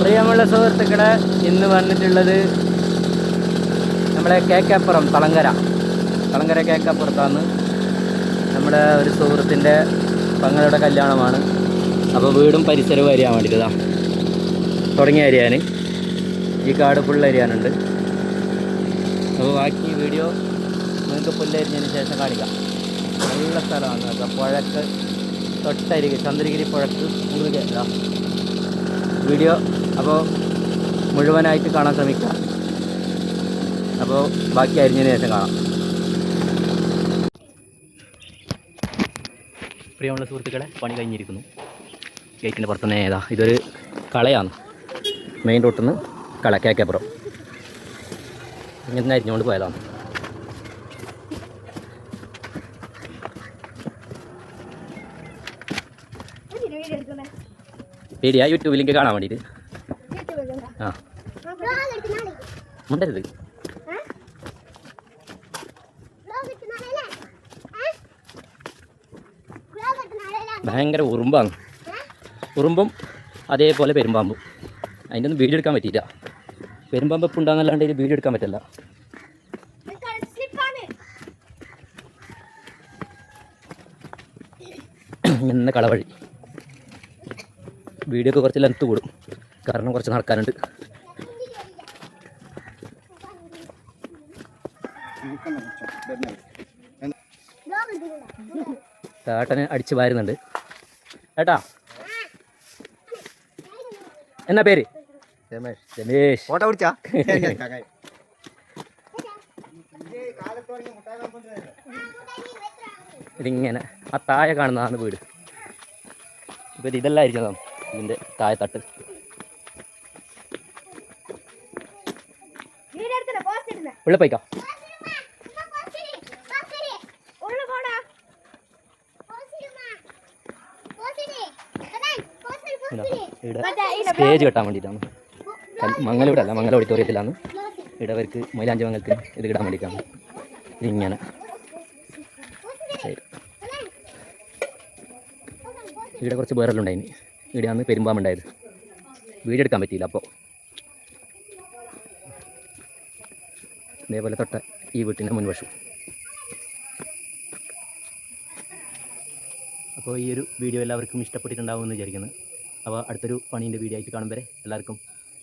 പ്രിയമുള്ള സുഹൃത്തുക്കളെ, ഇന്ന് വന്നിട്ടുള്ളത് നമ്മളെ കേക്കപ്പുറം തളങ്കര കേക്കപ്പുറത്താണ്. നമ്മുടെ ഒരു സുഹൃത്തിൻ്റെ പങ്ങളുടെ കല്യാണമാണ്. അപ്പോൾ വീടും പരിസരവും അറിയാൻ വേണ്ടിയിട്ടാ തുടങ്ങി അരിയാൻ. ഈ കാട് ഫുൾ അരിയാനുണ്ട്. അപ്പോൾ ബാക്കി വീഡിയോ നിങ്ങൾക്ക് പുല്ലരിഞ്ഞതിന് ശേഷം കാണിക്കാം. നല്ല സ്ഥലമാണ്. അപ്പോൾ പുഴക്ക് തൊട്ടരികെ ചന്ദ്രഗിരി പുഴക്ക് മുഴുകെ വീഡിയോ അപ്പോൾ മുഴുവനായിട്ട് കാണാൻ ശ്രമിക്കാം. അപ്പോൾ ബാക്കി അരിഞ്ഞതിന് ശേഷം കാണാം. പ്രിയമുള്ള സുഹൃത്തുക്കളെ, പണി കഴിഞ്ഞിരിക്കുന്നു. ഗേറ്റിൻ്റെ പുറത്തുനിന്ന് ഇതൊരു കളയാണ്. മെയിൻ റോട്ടിൽ നിന്ന് കള കേക്കപ്പുറം ഇങ്ങനെ അരിഞ്ഞുകൊണ്ട് പോയതാണ്. പേടിയാ യൂട്യൂബിൽ ലിങ്ക് കാണാൻ വേണ്ടിയിട്ട്. ആ മുണ്ടരുത്. ഭയങ്കര ഉറുമ്പാണ്. ഉറുമ്പും അതേപോലെ പെരുമ്പാമ്പും. അതിൻ്റെ ഒന്നും വീഡിയോ എടുക്കാൻ പറ്റിയില്ല. പെരുമ്പാമ്പ് എപ്പോൾ ഉണ്ടാകുന്നല്ലാണ്ട് ഇതിൽ വീഡിയോ എടുക്കാൻ പറ്റില്ല. ഇങ്ങനെ കളവഴി വീഡിയോ ഒക്കെ കുറച്ച് ലെങ്ത്ത് കൂടും, കാരണം കുറച്ച് നടക്കാനുണ്ട്. ചേട്ടന് അടിച്ച് വാരുന്നുണ്ട്. ഏട്ടാ എന്നാ പേര്? രമേശ്. ഫോട്ടോ പിടിച്ചാ ഇതിങ്ങനെ ആ താഴെ കാണുന്നതാണ് വീട്. ഇപ്പം ഇതെല്ലാം ഇരിക്കുന്നതാണ് ഇതിൻ്റെ താഴെത്തട്ട്. ഉള്ള പോയിക്കാം. സ്റ്റേജ് കെട്ടാൻ വേണ്ടിയിട്ടാണ്. മംഗലം അല്ല, മംഗലം ഓഡിറ്റോറിയത്തിലാണ്. ഇടവർക്ക് മൈലാഞ്ചി മംഗലത്തിന് ഇത് ഇടാൻ വേണ്ടിയിട്ടാണ്. ഇങ്ങനെ ഇവിടെ കുറച്ച് വേറെല്ലുണ്ടായിന്. ഇവിടെയാണ് പെരുമ്പാമ്പുണ്ടായത്. വീഡിയോ എടുക്കാൻ പറ്റിയില്ല. അപ്പോൾ ഇതേപോലെ തൊട്ട ഈ വീട്ടിൻ്റെ മുൻവശം. അപ്പോൾ ഈ ഒരു വീഡിയോ എല്ലാവർക്കും ഇഷ്ടപ്പെട്ടിട്ടുണ്ടാവുമെന്ന് വിചാരിക്കുന്നു. അപ്പോൾ അടുത്തൊരു പണീൻ്റെ വീഡിയോ ആയിട്ട് കാണും വരെ എല്ലാവർക്കും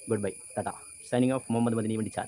good bye, tata. Signing off, Muhammad Madani വണ്ടി ചാൻ.